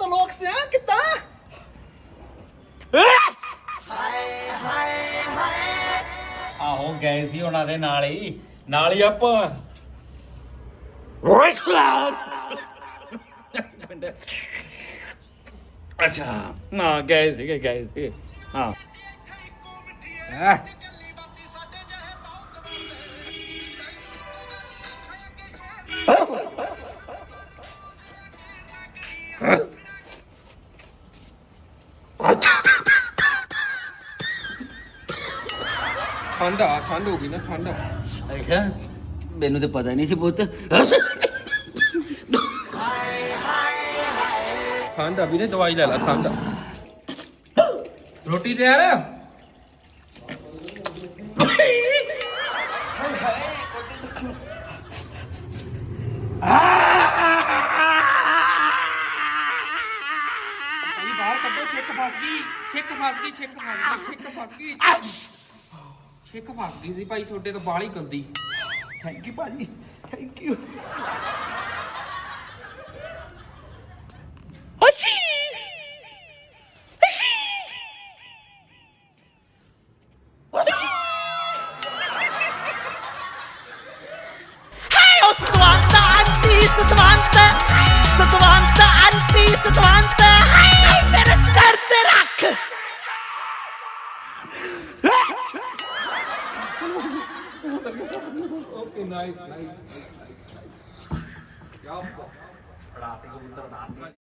ਤਲੋਕ ਸਿਆ ਕਿੱਦਾਂ ਆਹੋ ਗਏ ਸੀ ਉਹਨਾਂ ਦੇ ਨਾਲ ਹੀ ਆਪਾਂ ਅੱਛਾ ਨਾ ਗਏ ਸੀਗੇ ਹਾਂ ਠੰਡ ਹੋ ਗਈ ਨਾ ਠੰਡ ਅੱਛਾ ਮੈਨੂੰ ਤਾਂ ਪਤਾ ਨਹੀਂ ਸੀ ਪੁੱਤ ਠੰਡ ਆ ਵੀਰੇ ਦਵਾਈ ਲੈ ਲੈ ਠੰਡ ਰੋਟੀ ਤਿਆਰ ਆ ਬਾਹਰ ਕੱਢੋ ਛਿੱਕ ਫਸ ਗਈ ਸੀ ਭਾਈ ਤੁਹਾਡੇ ਤੋਂ ਬਾਹਲੀ ਗੰਦੀ ਥੈਂਕ ਯੂ ਭਾਜੀ thank you Satwant aunty Satwant ਮੇਰੇ ਸਿਰ ਤੇ ਰੱਖ ਓਕੇ ਨਾਈਸ